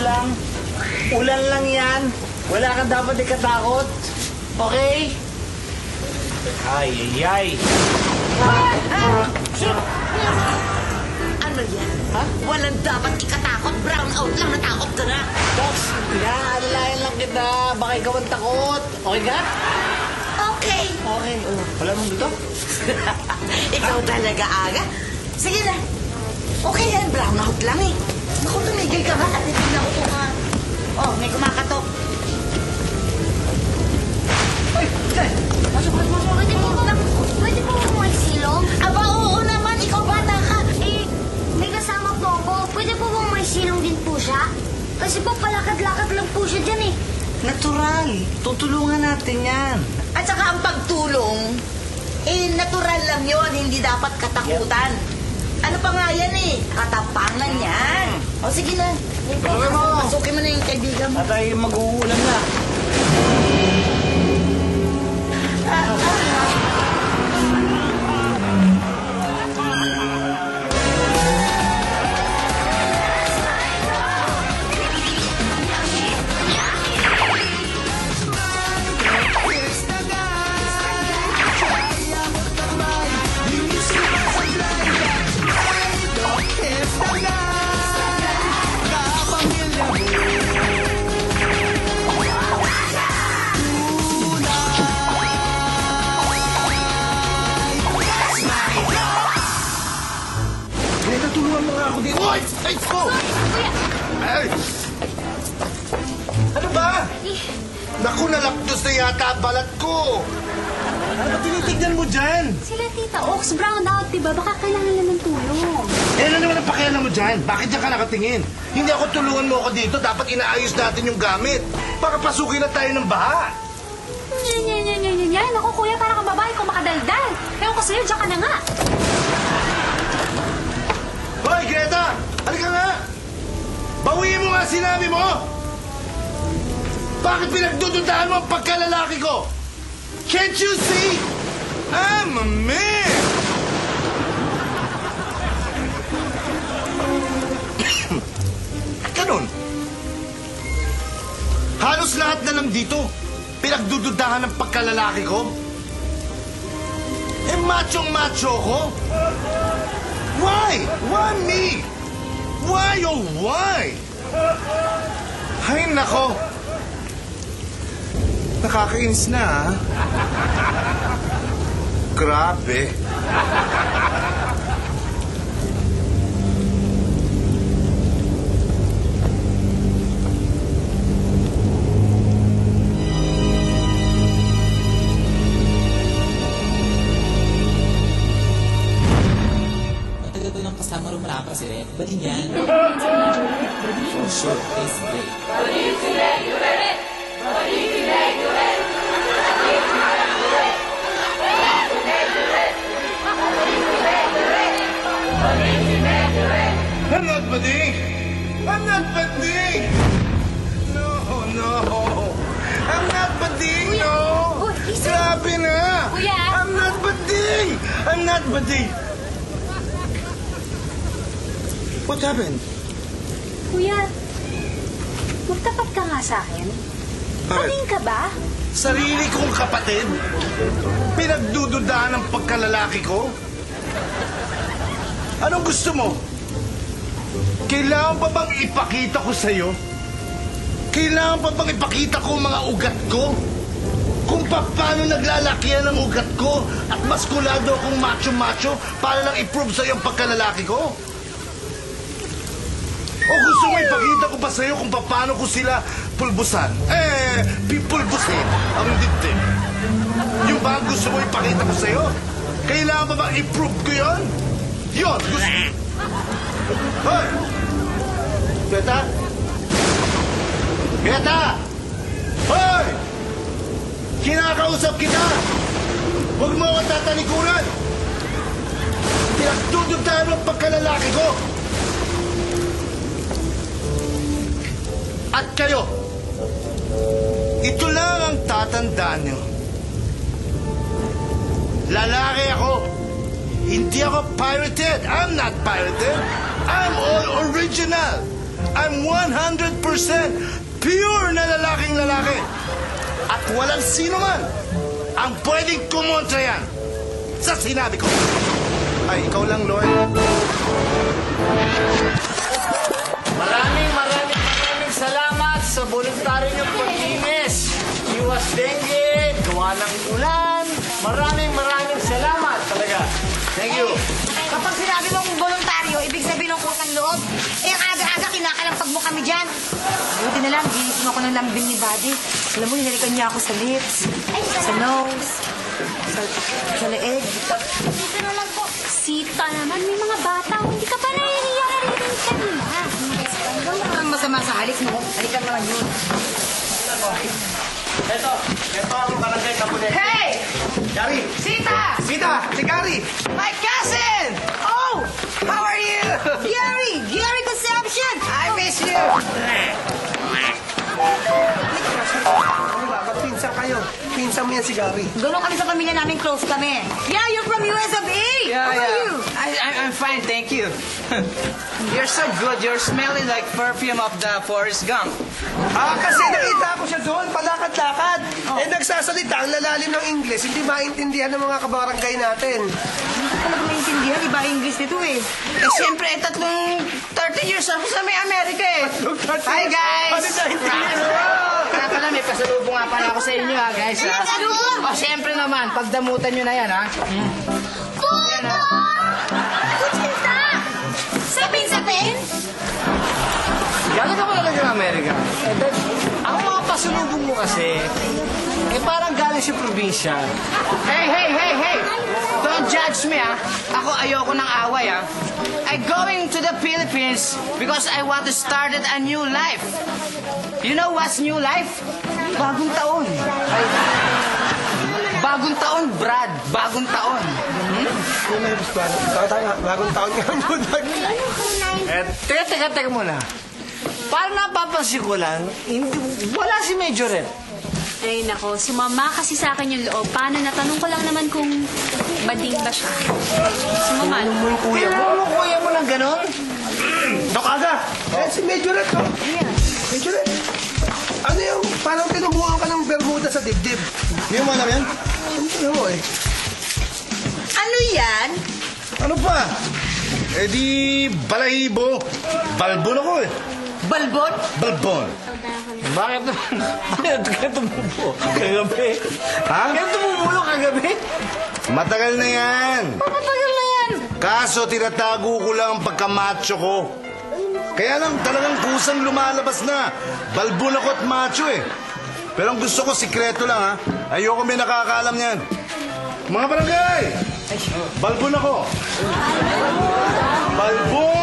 lang. Ulan lang yan. Wala kang dapat ikatakot. Okay? Ay, ay, ay. Ano yan? Ha? Walang dapat ikatakot. Brown out lang, natakot ka na. Box, alalayan lang kita. Baka ikaw ang takot. Okay ka? Okay. Okay. Oh, wala mong dito? Ikaw talaga, Aga. Sige na. Okay yan, brown out lang eh. Naku, tumigil ka ba? At tingnan ko nga. Oh, may kumakatok. Ay, dyan. Masok. Pwede po may silong? Aba, oo naman. Ikaw bata ka. Eh, may kasama po ako. Pwede po bang may silong din po siya? Kasi po palakad-lakad lang po siya dyan eh. Natural. Tutulungan natin yan. At saka ang pagtulong, natural lang yon, hindi dapat katakutan. Ano pa nga yan eh? Katapangan yan. O sige na. Pasukin mo. Pasukin mo na yung kaibigan mo. At ay mag-uulan na. Tulungan mo nga ako dito. Ay! Ay! Oh! Ay! Ano ba? Naku, nalakdos na yata ang balat ko. Ano ba tinitignan mo dyan? Sila Tita Oaks, brown out, diba? Baka kailangan lang ng tulong. Eh, ano naman ang pakialam mo dyan? Bakit dyan ka nakatingin? Hindi ako tulungan mo ako dito. Dapat inaayos natin yung gamit. Baka pasukin na tayo ng baha. Yan. Ako, kuya, parang kang babae kung makadaldal. Ewan ko sa'yo, diyan ka na nga. Hoy, Greta! Halika nga! Bawiin mo nga sinabi mo! Bakit pinagdududahan mo ang pagkalalaki ko? Can't you see? I'm a man! Ganun. Halos lahat na lang dito pinagdududahan ng pagkalalaki ko. Eh, machong-macho ko? Why? Why me? Why oh why? Ay, nako. Nakakainis na, ha? Grabe. Kasama rin malapa si Red. Ba din yan? Sure, tastes great. I'm not bading! I'm not bading! No, no. I'm not bading, no! Uy, isa- Grabe na! Kuya! I'm not bading! I'm not bading! What happened? Kuya, magtapat ka nga sa akin. Paling ka ba? Sarili kong kapatid? Pinagdududahan ng pagkalalaki ko? Anong gusto mo? Kailangan pa bang ipakita ko sa'yo? Kailangan pa bang ipakita ko ang mga ugat ko? Kung paano naglalakihan ang ugat ko at maskulado akong macho-macho para lang i-prove sa'yo ang pagkalalaki ko? O gusto mo ipakita ko pa sa'yo kung paano ko sila pulbusan? Pipulbusin ang dibdib. Yung ba ang gusto mo ipakita ko sa'yo? Kailangan ba bang i-prove ko yun? Yun, gusto... Hoy! Greta? Greta! Hoy! Kinakausap kita! Huwag mo akong tatalikuran! Pinagdudugtahan mo ang pagkalalaki ko! At kayo, ito lang ang tatandaan nyo. Lalaki ako. Hindi ako pirated. I'm not pirated. I'm all original. I'm 100% pure na lalaking lalaki. At walang sino man ang pwedeng kumontra yan sa sinabi ko. Ay, ikaw lang, Lord. Maraming salamat sa voluntaryo niyong pag-inis. Iwas dengue, gawa ng ulan. Maraming salamat talaga. Thank you. Kapag sinabi mong voluntaryo, ibig sabihin ng kusang loob. Eh, ang aga-aga kinakalampag mo kami dyan. Buti na lang, ginising ako ng lambing ni Buddy. Alam mo, hinalikan niya ako sa lips, sa nose, sa leeg. Dito na lang po. Sita naman, may mga bata. Hindi ka pa nahihiya na rin kanina. Ang masama sa halik mo. Halikan naman yun. Ito ang barangay Kapunet. Hey! Gary! Sita! Sita! Si Gary! My cousin! Oh! How are you? Gary Conception! I miss you! Ano ba? Magpinsan kayo. Pinsan mo yan si Gary. Ganun kami sa pamilya namin, close kami. Yeah, you're from US of A! How are you? I'm fine, thank you. You're so good. You're smelling like perfume of the Forrest Gump. Kasi nakita ko siya doon, palakad-lakad. Eh, nagsasalita, ang lalalim ng English, hindi maintindihan ng mga kabarangay natin. Hindi ko talaga maintindihan. Iba English nito eh. Eh, siyempre, 30 years ako sa may Amerika eh. Hi, guys! Ano naintindihan? Kaya pala, may pasalubong nga pala ako sa inyo ha, guys. Ha? Pasalubong? O, siyempre naman, pagdamutan nyo na yan, ha? Popo! Kuchinta! Sapin! Galing ka ba talaga ng Amerika? Ang mga pasulubong mo kasi, parang galing sa probinsya. Hey! Don't judge me, ha? Ako, ayoko ng away, ha? I'm going to the Philippines because I want to start a new life. You know what's new life? Bagong taon. Bagong taon, Brad. Bagong taon. Bagong taon nga yun. Teka muna. Parang napapansin ko lang, wala si Majorette. Ay, nako. Sumama kasi sa akin yung loob. Paano? Natanong ko lang naman kung bading ba siya. Sumama. Ano mo yung kuya mo? Ano mo kuya mo ng ganon? Dok Aga! Eh, si Majorette, oh. Majorette. Ano yung, parang tinumuhan ka ng Bermuda sa dibdib. Hindi mo alam yan? Ano mo eh? Ano yan? Ano pa? Eh di, balahibo. Balbon ako eh. Balbon? Balbon. Bakit ka tumubo kagabi? Ha? Kaya tumumulo kagabi? Matagal na yan. Matagal na yan. Kaso tinatago ko lang ang pagkamacho ko. Kaya lang talagang kusang lumalabas na. Balbon ako at macho eh. Pero ang gusto ko, sikreto lang ha. Ayoko may nakakaalam yan. Mga barangay! Balbon ako. Balbon!